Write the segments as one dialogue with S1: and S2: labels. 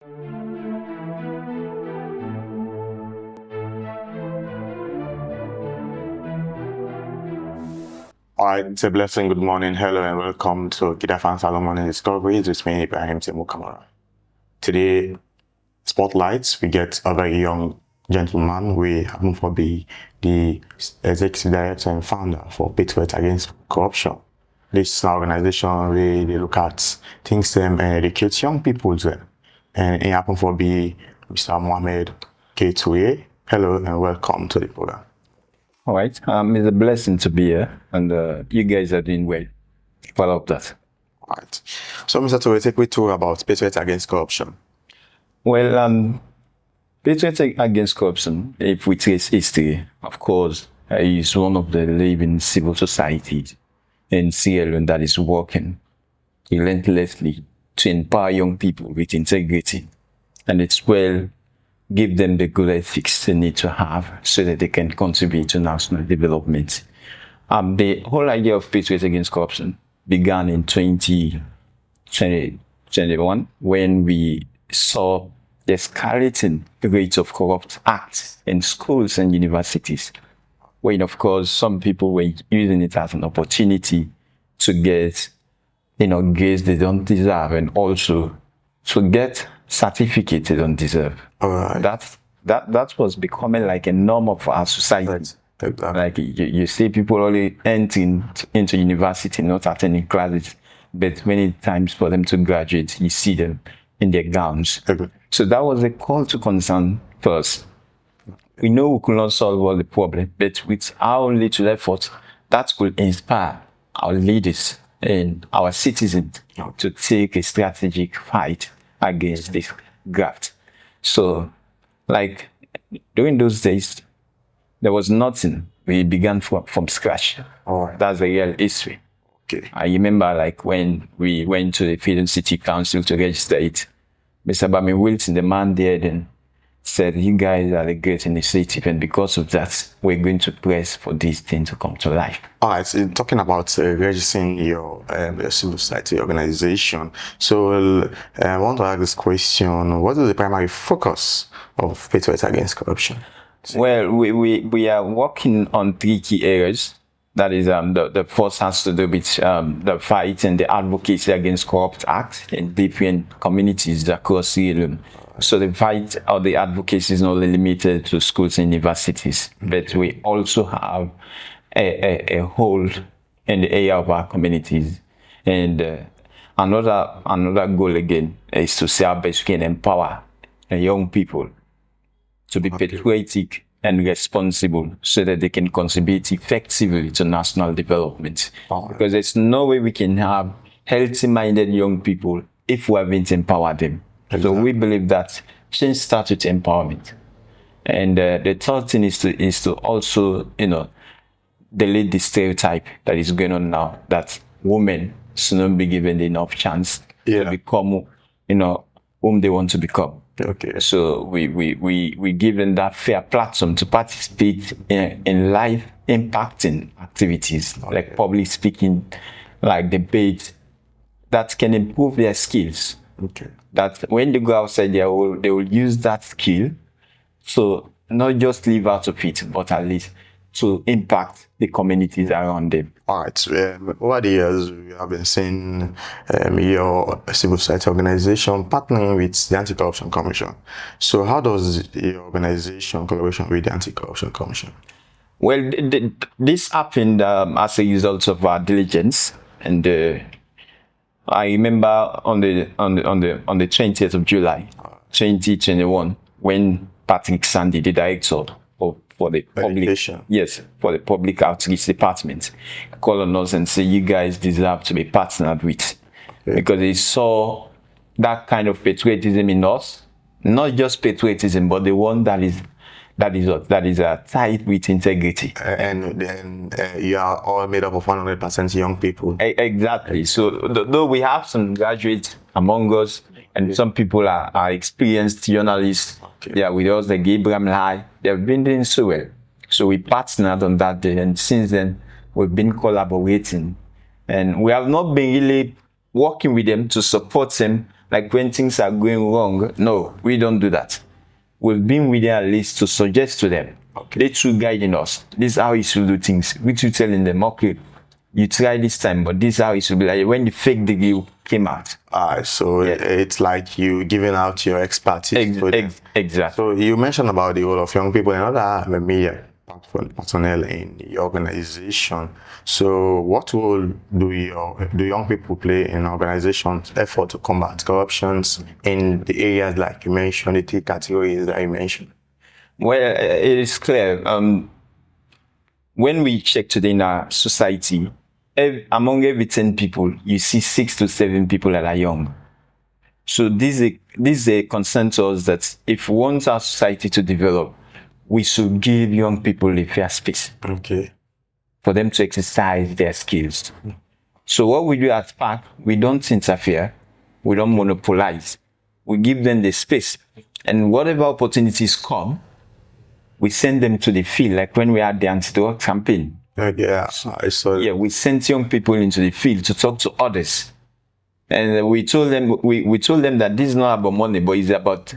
S1: All right, it's a blessing. Good morning, hello, and welcome to KID-AFAN Salone Morning Discoveries with me, Ibrahim Kamara. Today, spotlights, we get a very young gentleman. We happen to be the executive director and founder for Patriotic against corruption. This is an organization where they look at things and educate young people them. And it happen to be Mr. Mohammed K2A. Hello and welcome to the program.
S2: All right, it's a blessing to be here, and you guys are doing well. Follow up that.
S1: All right. So, Mr. Toure, take me through about Patriotic against corruption.
S2: Well, Patriotic against corruption, if we trace history, of course, is one of the living civil societies in Sierra Leone that is working relentlessly to empower young people with integrity, and it's well give them the good ethics they need to have so that they can contribute to national development. The whole idea of Patriotic against corruption began in 2021 when we saw the escalating rates of corrupt acts in schools and universities, when of course some people were using it as an opportunity to get grades they don't deserve, and also to get certificates they don't deserve. That was becoming like a norm of our society. Exactly. Like you see people only entering into university, not attending classes, but many times for them to graduate, you see them in their gowns. Okay. So that was a call to concern first. We know we could not solve all the problem, but with our little effort, that could inspire our leaders and our citizens to take a strategic fight against this graft. So, like, during those days, there was nothing. We began from scratch. Oh, that's a real history. Okay. I remember, like, when we went to the Freedom City Council to register it, Mr. Bami Wilson, the man there, then said, "You guys are a great initiative, and because of that, we're going to press for this thing to come to life."
S1: All right, so talking about registering your civil society organization. So I want to ask this question: what is the primary focus of Patriotic against corruption?
S2: Well, we are working on 3 key areas. That is, the first has to do with the fight and the advocacy against corrupt acts in different communities across Sierra Leone. So the fight or the advocacy is not limited to schools and universities, but we also have a hold in the area of our communities. And another goal again is to see how best we can empower young people to be patriotic and responsible so that they can contribute effectively to national development. Because there's no way we can have healthy-minded young people if we haven't empowered them. Exactly. So we believe that change starts with empowerment. And the third thing is to also, delete the stereotype that is going on now, that women should not be given enough chance to become, whom they want to become. Okay. So we give them that fair platform to participate in life impacting activities, like public speaking, like debate, that can improve their skills. Okay. That when they go outside, they will use that skill, so not just live out of it, but at least to impact the communities around them.
S1: All right. Over the years, we have been seeing your civil society organization partnering with the Anti-Corruption Commission. So how does your organization collaboration with the Anti-Corruption Commission?
S2: Well, this happened as a result of our diligence, and I remember on the 20th of July, 2021, when Patrick Sandy, the director for the public outreach department, called on us and said, "You guys deserve to be partnered with," because he saw that kind of patriotism in us, not just patriotism, but the one that is tied with integrity.
S1: And then you are all made up of 100% young people.
S2: Exactly. So though we have some graduates among us, and some people are experienced journalists, they are with us, like Abraham Lai, they have been doing so well. So we partnered on that day, and since then we've been collaborating, and we have not been really working with them to support them, Like when things are going wrong, no, we don't do that. We've been with them at least to suggest to them.
S1: Okay.
S2: They too guiding us. This is how you should do things. We too telling them, okay, you try this time, but this is how it should be. Like when the fake degree came out.
S1: So it's like you giving out your expertise.
S2: Exactly.
S1: So you mentioned about the role of young people and other media personnel in the organization. So what role do young people play in organizations' effort to combat corruptions in the areas like you mentioned, the three categories that you mentioned?
S2: Well, it is clear. When we check today in our society, among every 10 people, you see 6 to 7 people that are young. So this is a concern to us that if we want our society to develop, we should give young people a fair space.
S1: Okay.
S2: For them to exercise their skills. So what we do at Park, we don't interfere, we don't monopolize. We give them the space. And whatever opportunities come, we send them to the field, like when we had the anti-drug campaign.
S1: Yeah, I saw it.
S2: Yeah, we sent young people into the field to talk to others. And we told them that this is not about money, but it's about,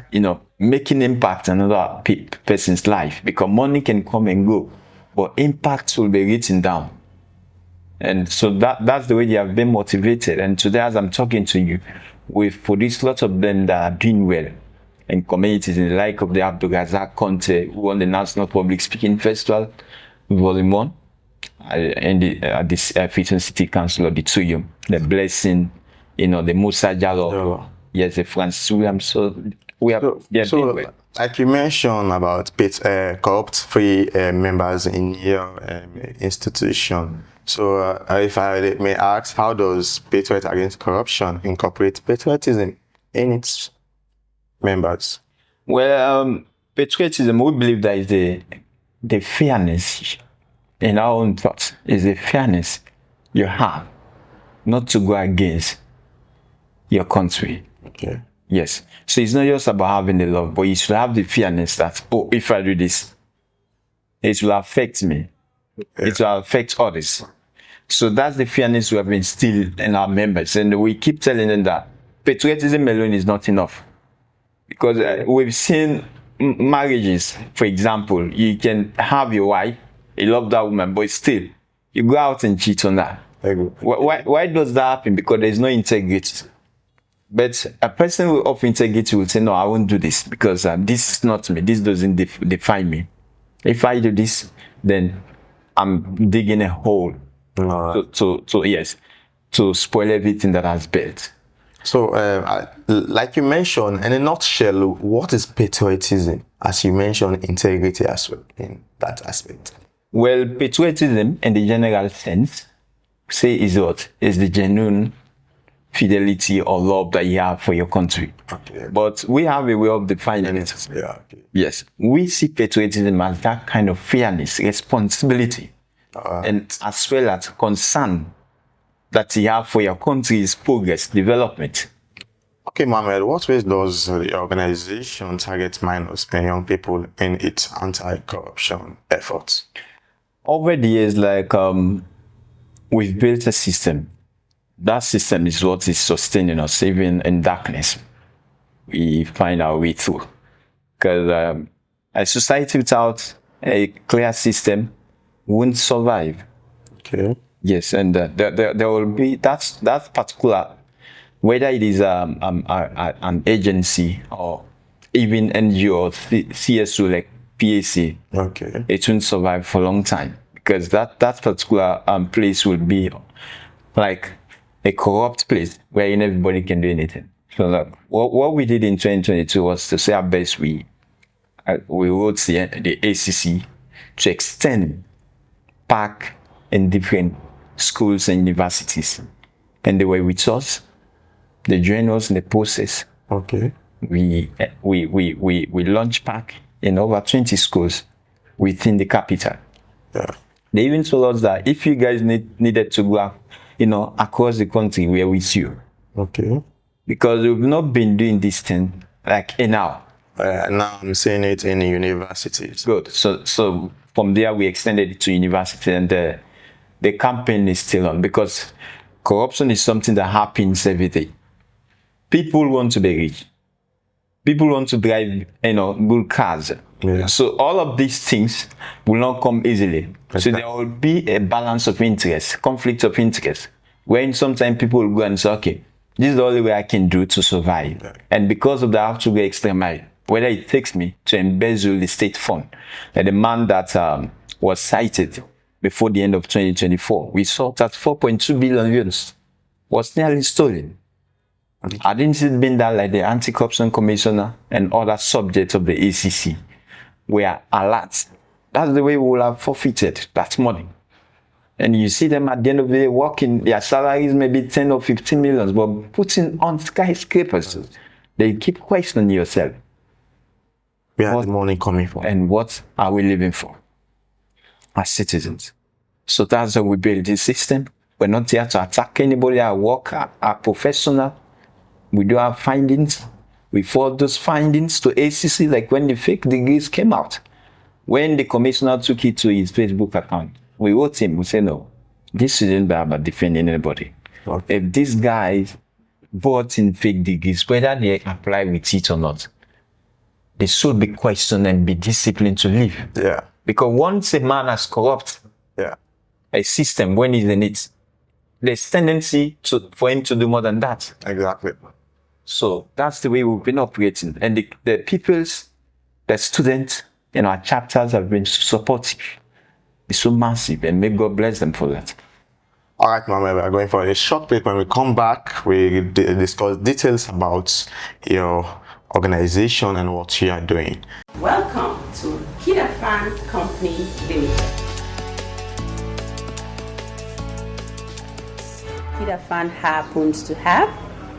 S2: making impact on another person's life. Because money can come and go, but impact will be written down. And so that's the way they have been motivated. And today, as I'm talking to you, we've produced lots of them that are doing well in communities in the like of the Abdulrazak Conte, who won the National Public Speaking Festival, Volume 1, at this Freetown City Council Auditorium, the Blessing, the Musa Jallo, yes, the Francis Williams. So we have, well.
S1: Like you mentioned about corrupt-free members in your institution. So if I may ask, how does Patriotic Against Corruption incorporate patriotism in its members?
S2: Well, patriotism, we believe that is the fairness in our own thoughts, is the fairness you have not to go against your country.
S1: Okay.
S2: Yes. So it's not just about having the love, but you should have the fairness that, if I do this, it will affect me. Yeah. It will affect others. So that's the fairness we have instilled in our members. And we keep telling them that patriotism alone is not enough. Because we've seen marriages, for example, you can have your wife, you love that woman, but still, you go out and cheat on her. Why does that happen? Because there's no integrity. But a person of integrity will say, no, I won't do this because this is not me. This doesn't define me. If I do this, then I'm digging a hole to spoil everything that has built.
S1: So, like you mentioned, in a nutshell, what is patriotism? As you mentioned, integrity as well in that aspect.
S2: Well, patriotism, in the general sense, is the genuine fidelity or love that you have for your country. Okay. But we have a way of defining it.
S1: Yeah. Okay.
S2: Yes, we see patriotism as that kind of fairness, responsibility, and as well as concern that you have for your country's progress, development.
S1: Okay, Mohamed, what ways does the organization target minors and young people in its anti-corruption efforts?
S2: Over the years, we've built a system. That system is what is sustaining us, even in darkness. We find our way through. Because a society without a clear system won't survive.
S1: Okay.
S2: Yes, and there will be that particular, whether it is an agency or even NGO or CSO like PAC.
S1: Okay.
S2: It won't survive for a long time because that particular place will be like a corrupt place wherein everybody can do anything. So what we did in 2022 was to say our best. We wrote the ACC to extend PAC in different schools and universities, and they were with us. They joined us in the process.
S1: Okay.
S2: We launched PAC in over 20 schools within the capital.
S1: Yeah.
S2: They even told us that if you guys needed to go, across the country, we're with you.
S1: Okay.
S2: Because we've not been doing this thing like now.
S1: Now I'm seeing it in universities.
S2: Good. So from there we extended it to university, and the campaign is still on because corruption is something that happens every day. People want to be rich. People want to drive, good cars.
S1: Yeah.
S2: So all of these things will not come easily. So there will be a balance of interest, conflict of interest, when sometimes people will go and say, okay, this is the only way I can do to survive.
S1: Yeah.
S2: And because of that, I have to go extra mile, whether it takes me to embezzle the state fund. And the man that was cited before the end of 2024, we saw that 4.2 billion euros was nearly stolen. I didn't see it being done like the anti-corruption commissioner and other subjects of the ACC were alert. That's the way we will have forfeited that money. And you see them at the end of the day working, their salaries may be 10 or 15 millions, but putting on skyscrapers. They keep questioning yourself.
S1: Where is the money coming from?
S2: And what are we living for as citizens? So that's how we build this system. We're not here to attack anybody. Our work are professional. We do our findings. We forward those findings to ACC, like when the fake degrees came out. When the commissioner took it to his Facebook account, we wrote him, we said, no, this shouldn't be about defending anybody.
S1: Okay.
S2: If these guys bought in fake degrees, whether they apply with it or not, they should be questioned and be disciplined to live.
S1: Yeah.
S2: Because once a man has corrupt a system, when he's in it, there's tendency for him to do more than that.
S1: Exactly.
S2: So that's the way we've been operating. And the people's, the students in our chapters have been supportive. It's so massive, and may God bless them for that.
S1: All right, Mama, we're going for a short break. When we come back, we discuss details about your organization and what you are doing.
S3: Welcome to KID-AFAN Company Limited. KID-AFAN happens to have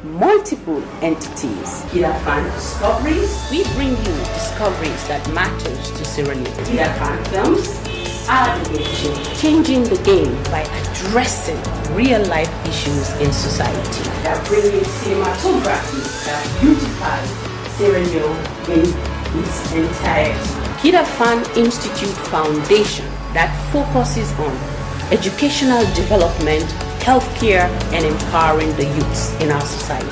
S3: multiple entities. AFANDiscoveries, we bring you discoveries that matters to Sierra Leone. AFANfilms are the nation, changing the game by addressing real-life issues in society. They are bringing cinematography that beautifies Sierra Leone in its entirety. KID-AFAN Institute Foundation that focuses on educational development, healthcare, and empowering the youths in our society.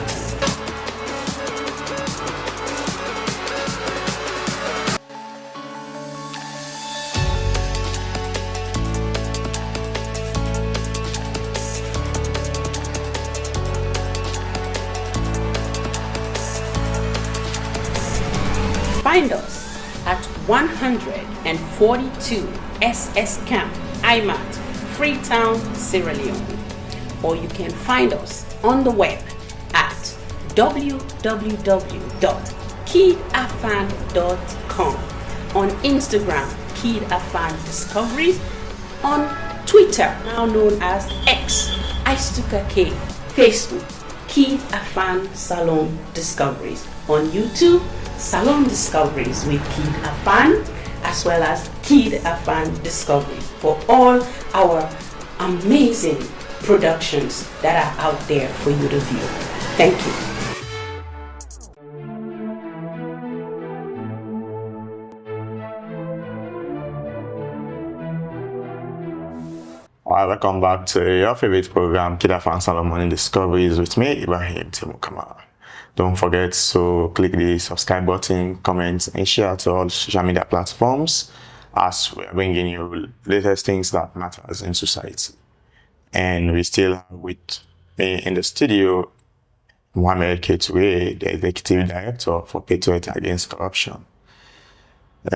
S3: Find us at 142 SS Camp, IMAT, Freetown, Sierra Leone. Or you can find us on the web at www.KID-AFAN.com, on Instagram, AFANDiscoveries, on Twitter, now known as X, K, Facebook, KID-AFAN Salone Discoveries, on YouTube, Salone Discoveries with KID-AFAN, as well as KID-AFAN Discoveries, for all our amazing productions that are out there for you to view. Thank you.
S1: All right, welcome back to your favorite program, KID-AFAN Salone Morning Discoveries with me, Ibrahim Timukama. Don't forget to click the subscribe button, comment, and share to all social media platforms as we're bringing you latest things that matters in society. And we still have with me in the studio, Mohamed Keture, the Executive Director for Patriotic against corruption.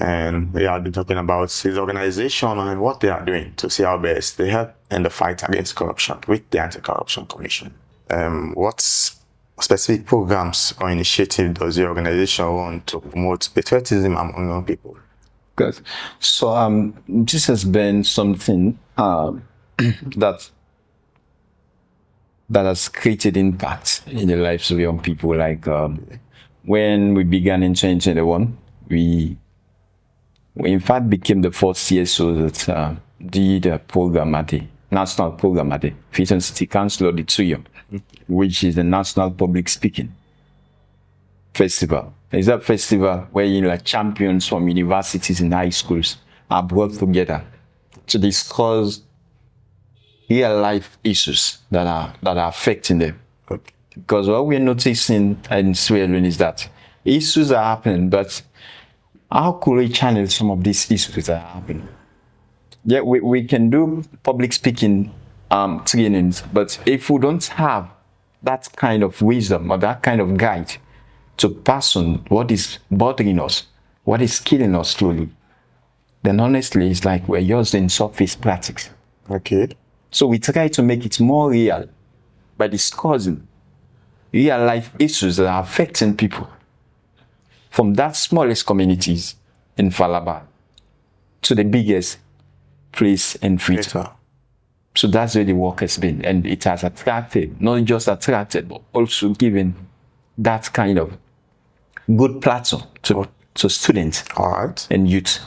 S1: And we have been talking about his organization and what they are doing to see how best they help in the fight against corruption with the Anti-Corruption Commission. What specific programs or initiatives does the organization want to promote patriotism among young people?
S2: Good. So this has been something that has created impact in the lives of young people. Like when we began in 2021, we in fact became the first CSO that did a program at the national program at the Freetown City Council Auditorium, which is the National Public Speaking Festival. It's a festival where champions from universities and high schools are brought together to discuss real life issues that are affecting them. Because what we're noticing in Sierra Leone is that issues are happening, but how could we channel some of these issues that are happening? Yeah, we can do public speaking trainings, but if we don't have that kind of wisdom or that kind of guide to pass on what is bothering us, what is killing us slowly, then honestly, it's like we're using surface practice.
S1: Okay.
S2: So we try to make it more real by discussing real life issues that are affecting people from that smallest communities in Falaba to the biggest place in Freetown. So that's where the work has been, and it has attracted, not just attracted, but also given that kind of good platform to students and youth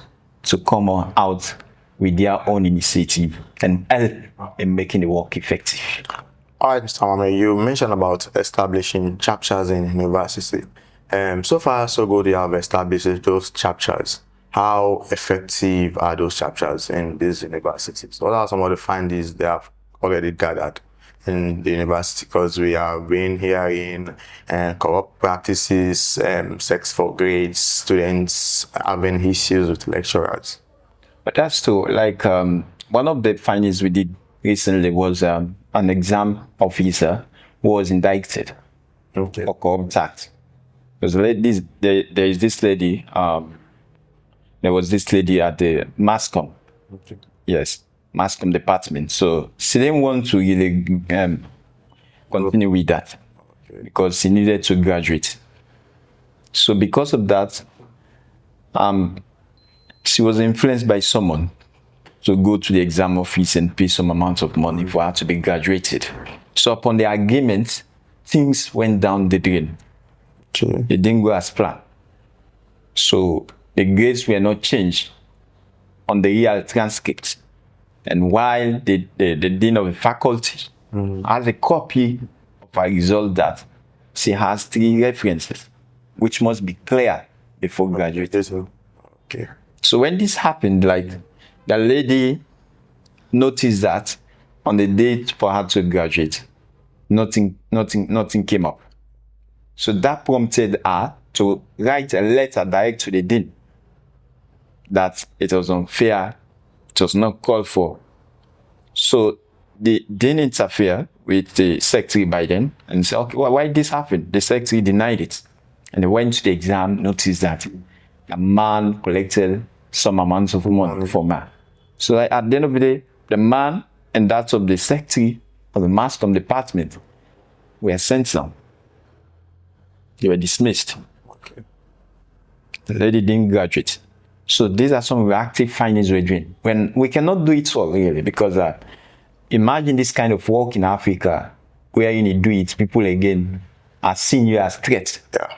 S2: to come out with their own initiative and help in making the work effective.
S1: All right, Mr. Mame, you mentioned about establishing chapters in university. So far, so good you have established those chapters. How effective are those chapters in these universities? What are some of the findings they have already gathered in the university? Because we have been hearing corrupt practices, sex for grades, students having issues with lecturers.
S2: But that's true. Like one of the findings we did recently was an exam officer who was indicted for corrupt act. Because there is this lady. There was this lady at the MASCOM. Yes, MASCOM department. So she didn't want to really continue with that because she needed to graduate. So because of that, she was influenced by someone to go to the exam office and pay some amount of money for her to be graduated. So upon the agreement, things went down the drain. It didn't go as planned. So the grades were not changed on the real transcript. And while the dean of the faculty has a copy of a result that she has 3 references, which must be clear before graduating.
S1: Okay.
S2: So when this happened, like the lady noticed that on the date for her to graduate, nothing came up. So that prompted her to write a letter direct to the dean that it was unfair, it was not called for. So the dean interfered with the secretary by then and said, okay, well, why did this happen? The secretary denied it. And they went to the exam, noticed that a man collected some amounts of money from her. So at the end of the day, the man and that of the secretary of the MASCOM department were sent down. They were dismissed.
S1: Okay.
S2: The lady didn't graduate. So these are some reactive findings we're doing. When we cannot do it all really, because imagine this kind of work in Africa where you do it, people again are seeing you as threats.
S1: Yeah.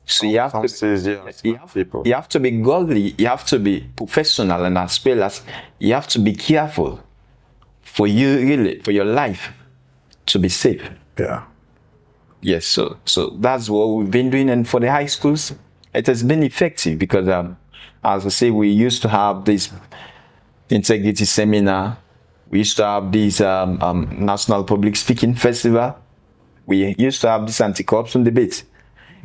S2: So you have to be godly, you have to be professional, and as well as you have to be careful for you really, for your life to be safe.
S1: Yeah.
S2: Yes, so that's what we've been doing, and for the high schools, it has been effective because as I say, we used to have this integrity seminar, we used to have this national public speaking festival, we used to have this anti-corruption debate,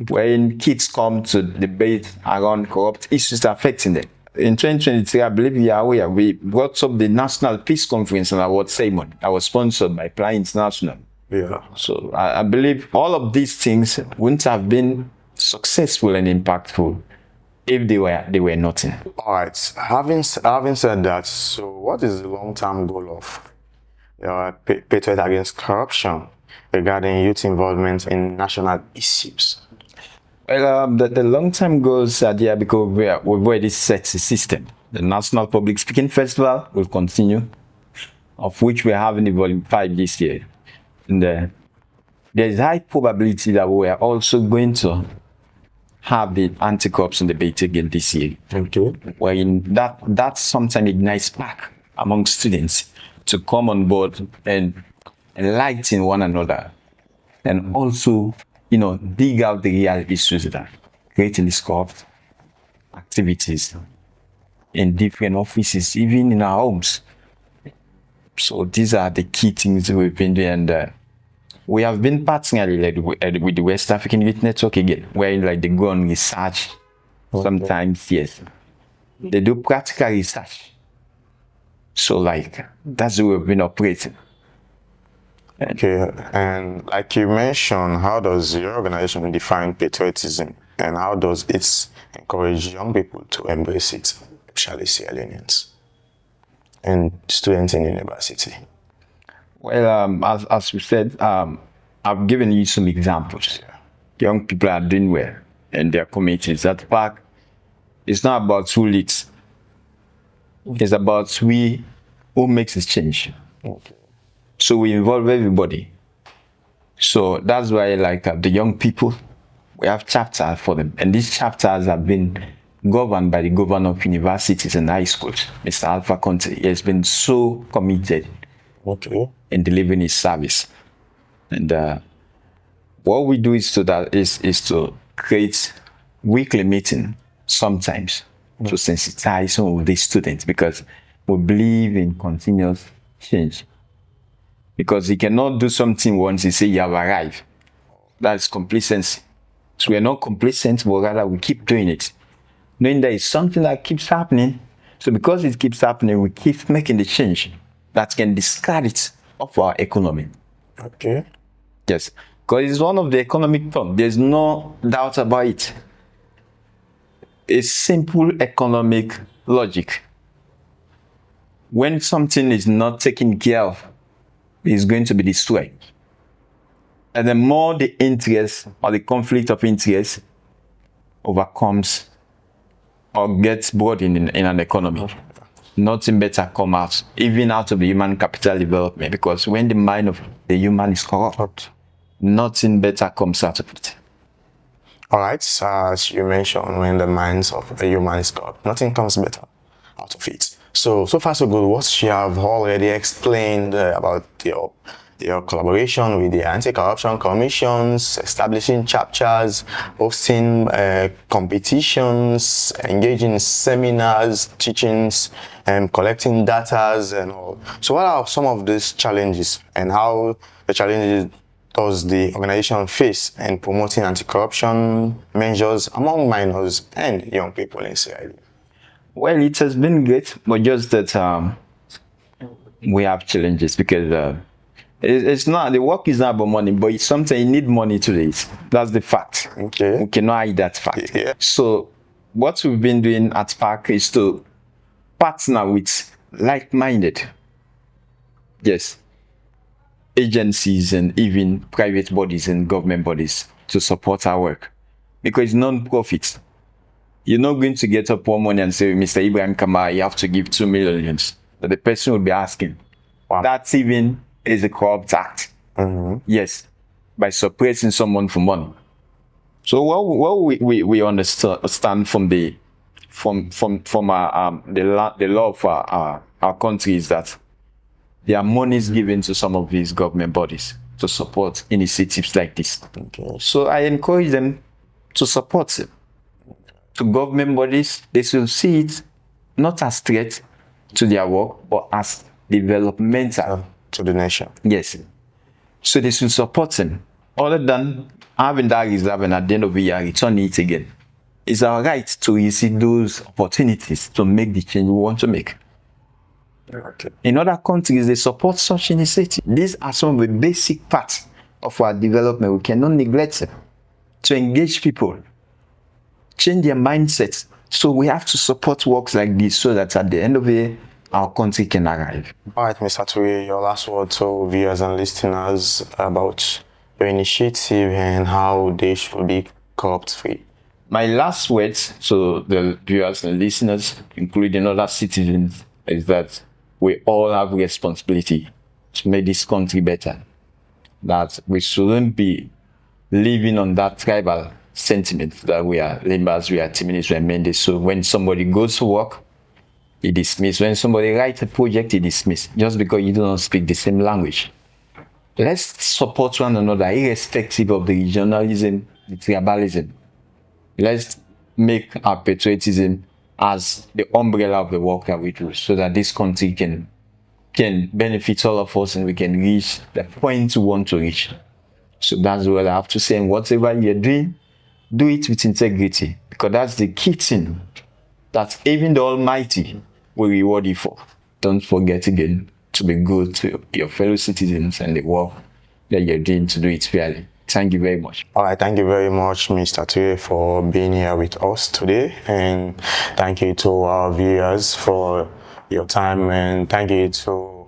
S2: wherein kids come to debate around corrupt issues affecting them. In 2023, I believe you are aware, we brought up the National Peace Conference and Award Ceremony. I was sponsored by Plan International.
S1: Yeah.
S2: So I believe all of these things wouldn't have been successful and impactful if they were nothing.
S1: All right. Having said that, so what is the long-term goal of Patriotic against corruption regarding youth involvement in national issues?
S2: Well, the long-term goals are there because we've already set the system. The National Public Speaking Festival will continue, of which we're having the Volume 5 this year. And there's high probability that we are also going to have the anti-corruption debate again this year.
S1: Okay.
S2: Wherein that sometimes ignites spark among students to come on board and enlighten one another, and also, dig out the real issues that are creating these corrupt activities in different offices, even in our homes. So these are the key things we've been doing. And We have been partnering with the West African Youth Network again, where like they go on research. Sometimes, yes, they do practical research. So like that's the way we've been operating.
S1: Okay, and like you mentioned, how does your organization define patriotism, and how does it encourage young people to embrace it, especially Sierra Leoneans and students in university?
S2: Well, as we said, I've given you some examples. Young people are doing well in their communities. That park, it's not about who leads. It's about who makes a change.
S1: Okay.
S2: So we involve everybody. So that's why, like the young people, we have chapters for them, and these chapters have been governed by the governor of universities and high schools, Mr. Alpha Conte. He has been so committed in delivering his service. And what we do is to create weekly meeting sometimes to sensitize some of these students, because we believe in continuous change. Because you cannot do something once you say you have arrived. That's complacency. So we are not complacent, but rather we keep doing it, knowing that it's something that keeps happening. So because it keeps happening, we keep making the change that can discard it of our economy.
S1: Okay.
S2: Yes, because it's one of the economic terms. There's no doubt about it. It's simple economic logic. When something is not taken care of, it's going to be destroyed. And the more the interest or the conflict of interest overcomes or gets broadened in an economy, nothing better come out, even out of the human capital development. Because when the mind of the human is corrupt, nothing better comes out of it.
S1: All right, as you mentioned, when the minds of the human is corrupt, nothing comes better out of it. So far so good. What you have already explained about your collaboration with the anti-corruption commissions, establishing chapters, hosting competitions, engaging in seminars, teachings, and collecting data and all. So what are some of these challenges, and how the challenges does the organization face in promoting anti-corruption measures among minors and young people in Sierra Leone?
S2: Well, it has been great, but just that we have challenges, because it's not, the work is not about money, but it's something you need money to do it. That's the fact.
S1: Okay.
S2: We cannot hide that fact.
S1: Yeah.
S2: So what we've been doing at Park is to partner with like-minded, yes, agencies and even private bodies and government bodies to support our work, because it's non-profit. You're not going to get up one morning and say, Mr. Ibrahim Kamara, you have to give 2 million. But the person will be asking, wow, that even is a corrupt act. Yes, by suppressing someone for money. So what we understand from the law of our country is that there are monies given to some of these government bodies to support initiatives like this.
S1: Okay.
S2: So I encourage them to support it. To government bodies, they should see it not as threat to their work, but as developmental
S1: to the nation.
S2: Yes. So they should support them, other than having that reserve and at the end of the year return it again. It's our right to receive those opportunities to make the change we want to make.
S1: Okay.
S2: In other countries, they support such initiatives. These are some of the basic parts of our development. We cannot neglect them. To engage people, change their mindsets. So we have to support works like this, so that at the end of the day, our country can arrive.
S1: All right, Mr. Turi, your last word to viewers and listeners about your initiative and how they should be corrupt-free.
S2: My last words to the viewers and listeners, including other citizens, is that we all have responsibility to make this country better. That we shouldn't be living on that tribal sentiment that we are Limbas, we are Timinis, we are Mendes. So when somebody goes to work, he dismissed. When somebody writes a project, he dismissed, just because you do not speak the same language. Let's support one another, irrespective of the regionalism, the tribalism. Let's make our patriotism as the umbrella of the work that we do, so that this country can benefit all of us and we can reach the point we want to reach. So that's what I have to say. And whatever you're doing, do it with integrity, because that's the key thing that even the Almighty will reward you for. Don't forget again to be good to your fellow citizens and the work that you're doing, to do it fairly. Thank you very much.
S1: All right, thank you very much, Mr. Ture, for being here with us today. And thank you to our viewers for your time. And thank you to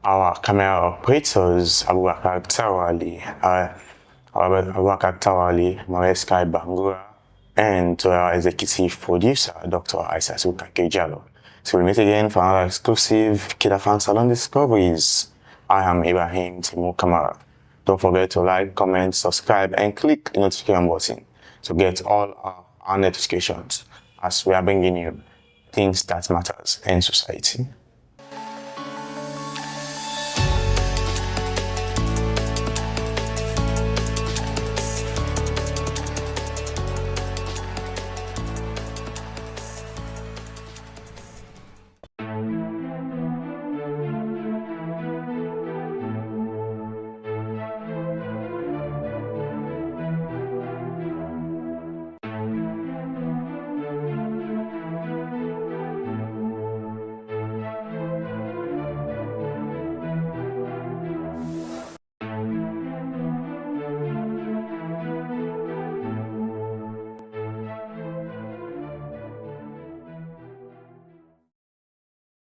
S1: our camera operators, Abubakar Tawali, Mareskai Bangura, and to our executive producer, Dr. Aisasu Kakejalo. So we'll meet again for another exclusive KID-AFAN Salone Discoveries. I am Ibrahim Timo Kamara. Don't forget to like, comment, subscribe, and click the notification button to get all our notifications as we are bringing you things that matters in society.